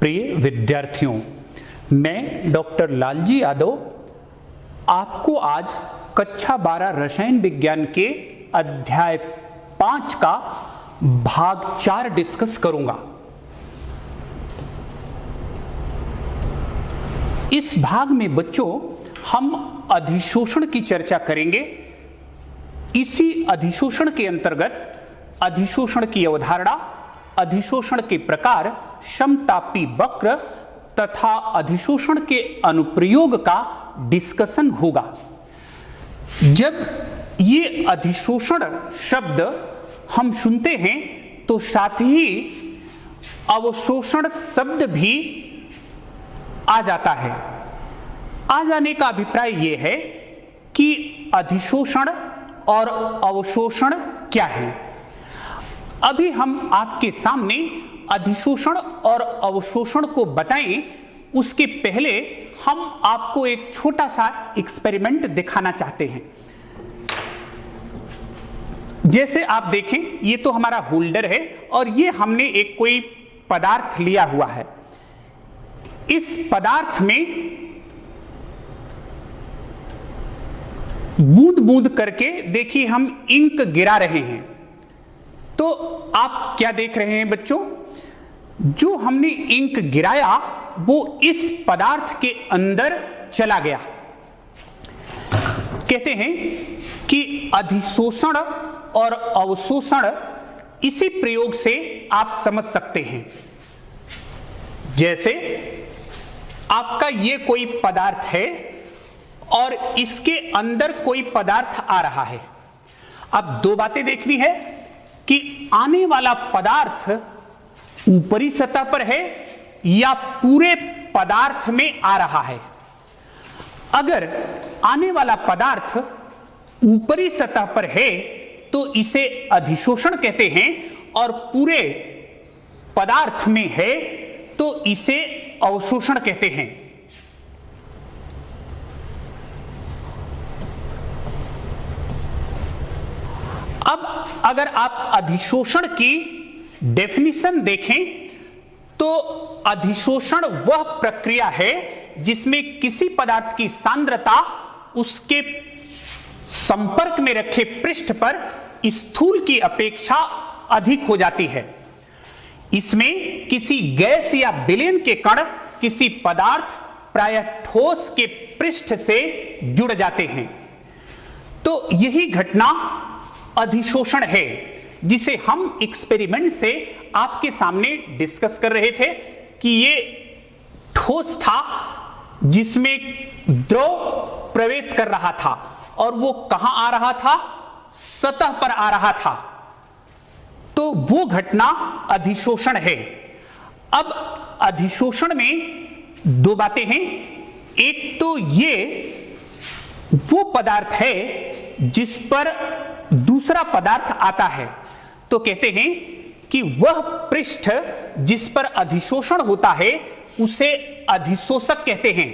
प्रिय विद्यार्थियों, मैं डॉक्टर लालजी यादव आपको आज कक्षा 12 रसायन विज्ञान के अध्याय 5 का भाग 4 डिस्कस करूंगा। इस भाग में बच्चों हम अधिशोषण की चर्चा करेंगे। इसी अधिशोषण के अंतर्गत अधिशोषण की अवधारणा, अधिशोषण के प्रकार, समतापी वक्र तथा अधिशोषण के अनुप्रयोग का डिस्कशन होगा। जब ये अधिशोषण शब्द हम सुनते हैं तो साथ ही अवशोषण शब्द भी आ जाता है। आ जाने का अभिप्राय यह है कि अधिशोषण और अवशोषण क्या है। अभी हम आपके सामने अधिशोषण और अवशोषण को बताएं, उसके पहले हम आपको एक छोटा सा एक्सपेरिमेंट दिखाना चाहते हैं। जैसे आप देखें, ये तो हमारा होल्डर है और ये हमने एक कोई पदार्थ लिया हुआ है। इस पदार्थ में बूंद बूंद करके देखिए हम इंक गिरा रहे हैं। तो आप क्या देख रहे हैं बच्चों, जो हमने इंक गिराया वो इस पदार्थ के अंदर चला गया। कहते हैं कि अधिशोषण और अवशोषण इसी प्रयोग से आप समझ सकते हैं। जैसे आपका ये कोई पदार्थ है और इसके अंदर कोई पदार्थ आ रहा है। अब दो बातें देखनी है कि आने वाला पदार्थ ऊपरी सतह पर है या पूरे पदार्थ में आ रहा है। अगर आने वाला पदार्थ ऊपरी सतह पर है तो इसे अधिशोषण कहते हैं, और पूरे पदार्थ में है तो इसे अवशोषण कहते हैं। अब अगर आप अधिशोषण की डेफिनेशन देखें तो अधिशोषण वह प्रक्रिया है जिसमें किसी पदार्थ की सांद्रता उसके संपर्क में रखे पृष्ठ पर स्थूल की अपेक्षा अधिक हो जाती है। इसमें किसी गैस या विलयन के कण किसी पदार्थ प्रायः ठोस के पृष्ठ से जुड़ जाते हैं। तो यही घटना अधिशोषण है, जिसे हम एक्सपेरिमेंट से आपके सामने डिस्कस कर रहे थे कि ये ठोस था जिसमें द्रव प्रवेश कर रहा था और वो कहां आ रहा था, सतह पर आ रहा था। तो वो घटना अधिशोषण है। अब अधिशोषण में दो बातें हैं। एक तो ये वो पदार्थ है जिस पर दूसरा पदार्थ आता है, तो कहते हैं कि वह पृष्ठ जिस पर अधिशोषण होता है उसे अधिशोषक कहते हैं,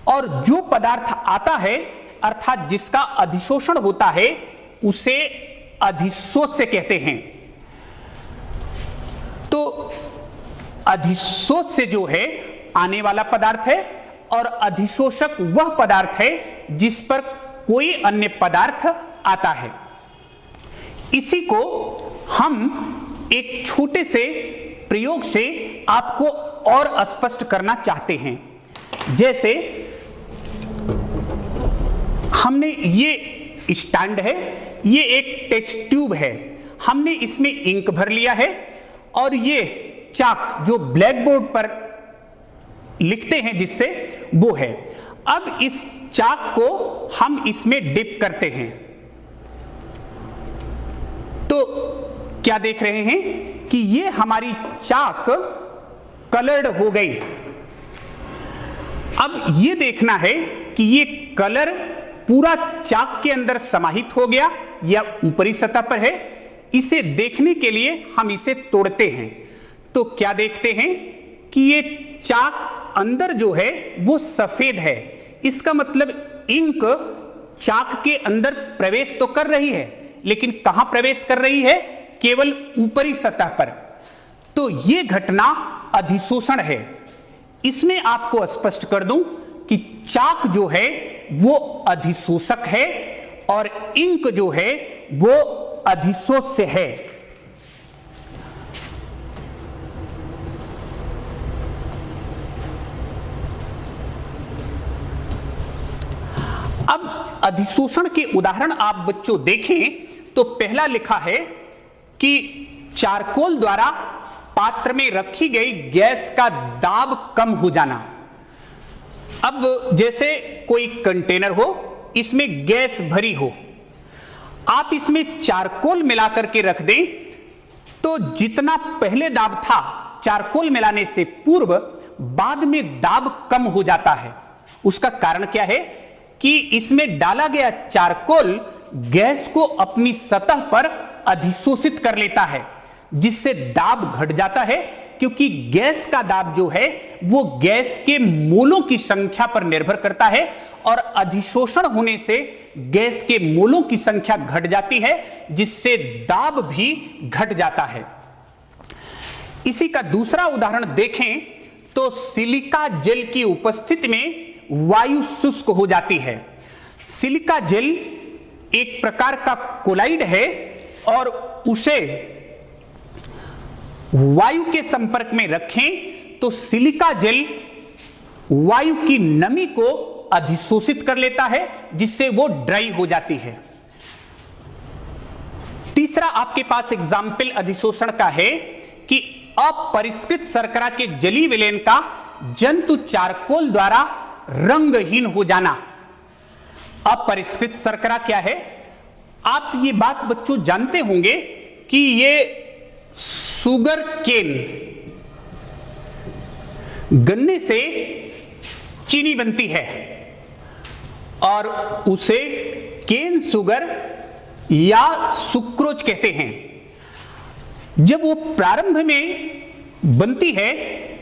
और जो पदार्थ आता है अर्थात जिसका अधिशोषण होता है उसे अधिशोष्य कहते हैं। तो अधिशोष्य जो है आने वाला पदार्थ है और अधिशोषक वह पदार्थ है जिस पर कोई अन्य पदार्थ आता है। इसी को हम एक छोटे से प्रयोग से आपको और स्पष्ट करना चाहते हैं। जैसे हमने ये स्टैंड है, ये एक टेस्ट ट्यूब है, हमने इसमें इंक भर लिया है और ये चाक जो ब्लैक बोर्ड पर लिखते हैं जिससे, वो है। अब इस चाक को हम इसमें डिप करते हैं तो क्या देख रहे हैं कि ये हमारी चाक कलर्ड हो गई। अब ये देखना है कि ये कलर पूरा चाक के अंदर समाहित हो गया या ऊपरी सतह पर है। इसे देखने के लिए हम इसे तोड़ते हैं तो क्या देखते हैं कि ये चाक अंदर जो है वो सफेद है। इसका मतलब इंक चाक के अंदर प्रवेश तो कर रही है, लेकिन कहां प्रवेश कर रही है, केवल ऊपरी सतह पर। तो यह घटना अधिशोषण है, इसमें आपको स्पष्ट कर दूं कि चाक जो है वो अधिशोषक है और इंक जो है वो अधिशोष्य है। अब अधिशोषण के उदाहरण आप बच्चों देखें तो पहला लिखा है कि चारकोल द्वारा पात्र में रखी गई गैस का दाब कम हो जाना। अब जैसे कोई कंटेनर हो, इसमें गैस भरी हो, आप इसमें चारकोल मिलाकर के रख दें तो जितना पहले दाब था चारकोल मिलाने से पूर्व, बाद में दाब कम हो जाता है। उसका कारण क्या है कि इसमें डाला गया चारकोल गैस को अपनी सतह पर अधिशोषित कर लेता है, जिससे दाब घट जाता है, क्योंकि गैस का दाब जो है वो गैस के मोलों की संख्या पर निर्भर करता है और अधिशोषण होने से गैस के मोलों की संख्या घट जाती है, जिससे दाब भी घट जाता है। इसी का दूसरा उदाहरण देखें तो सिलिका जेल की उपस्थिति में वायु शुष्क हो जाती है। सिलिका जेल एक प्रकार का कोलाइड है और उसे वायु के संपर्क में रखें तो सिलिका जेल वायु की नमी को अधिशोषित कर लेता है, जिससे वो ड्राई हो जाती है। तीसरा आपके पास एग्जाम्पल अधिशोषण का है कि अपरिष्कृत शर्करा के जलीय विलयन का जंतु चारकोल द्वारा रंगहीन हो जाना। अपरिष्कृत शर्करा क्या है? आप ये बात बच्चों जानते होंगे कि ये शुगर केन, गन्ने से चीनी बनती है और उसे केन शुगर या सुक्रोज कहते हैं। जब वो प्रारंभ में बनती है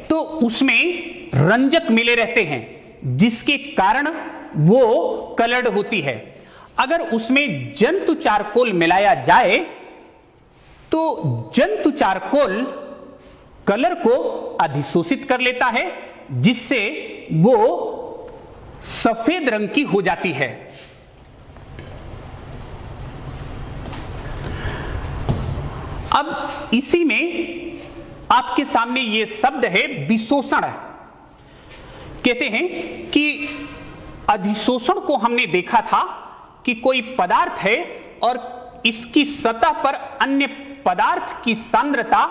तो उसमें रंजक मिले रहते हैं, जिसके कारण वो कलर्ड होती है। अगर उसमें जंतु चारकोल मिलाया जाए तो जंतु चारकोल कलर को अधिशोषित कर लेता है, जिससे वो सफेद रंग की हो जाती है। अब इसी में आपके सामने ये शब्द है विशोषण। कहते हैं कि अधिशोषण को हमने देखा था कि कोई पदार्थ है और इसकी सतह पर अन्य पदार्थ की सांद्रता,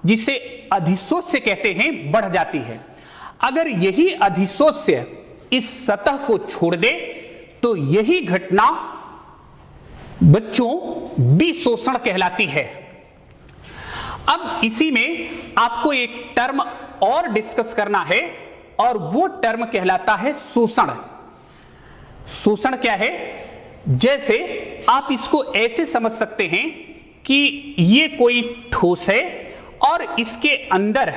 जिसे अधिशोष्य कहते हैं, बढ़ जाती है। अगर यही अधिशोष्य इस सतह को छोड़ दे तो यही घटना बच्चों विशोषण कहलाती है। अब इसी में आपको एक टर्म और डिस्कस करना है और वो टर्म कहलाता है शोषण। शोषण क्या है? जैसे आप इसको ऐसे समझ सकते हैं कि ये कोई ठोस है और इसके अंदर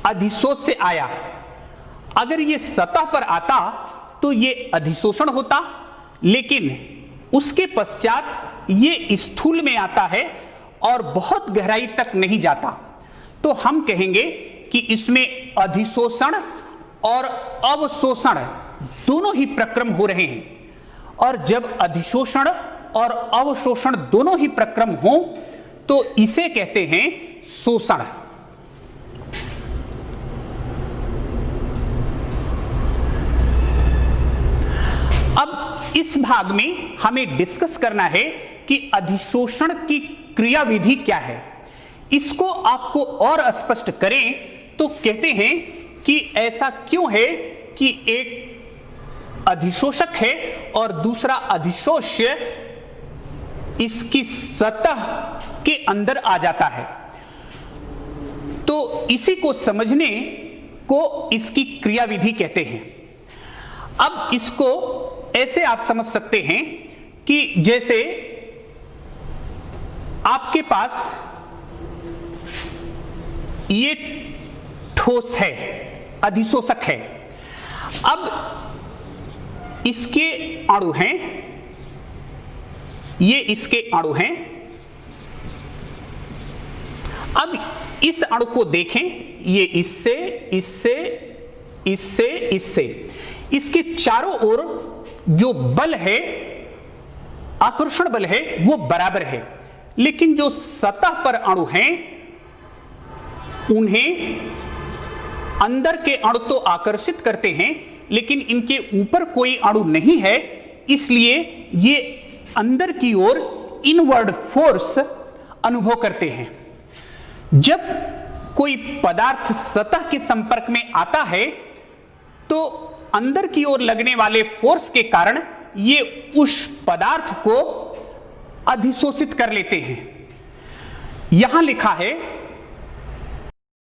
अधिशोष्य आया। अगर ये सतह पर आता तो ये अधिशोषण होता, लेकिन उसके पश्चात ये स्थूल में आता है और बहुत गहराई तक नहीं जाता, तो हम कहेंगे कि इसमें अधिशोषण और अवशोषण दोनों ही प्रक्रम हो रहे हैं। और जब अधिशोषण और अवशोषण दोनों ही प्रक्रम हो तो इसे कहते हैं शोषण। अब इस भाग में हमें डिस्कस करना है कि अधिशोषण की क्रियाविधि क्या है। इसको आपको और स्पष्ट करें तो कहते हैं कि ऐसा क्यों है कि एक अधिशोषक है और दूसरा अधिशोष्य इसकी सतह के अंदर आ जाता है। तो इसी को समझने को इसकी क्रियाविधि कहते हैं। अब इसको ऐसे आप समझ सकते हैं कि जैसे आपके पास ये ठोस है, अधिशोषक है। अब इसके अणु हैं, ये इसके अणु हैं। अब इस अणु को देखें, ये इससे इससे इससे इससे, इसके चारों ओर जो बल है, आकर्षण बल है, वो बराबर है, लेकिन जो सतह पर अणु हैं उन्हें अंदर के अणु तो आकर्षित करते हैं, लेकिन इनके ऊपर कोई अणु नहीं है, इसलिए ये अंदर की ओर इनवर्ड फोर्स अनुभव करते हैं। जब कोई पदार्थ सतह के संपर्क में आता है तो अंदर की ओर लगने वाले फोर्स के कारण ये उस पदार्थ को अधिशोषित कर लेते हैं। यहां लिखा है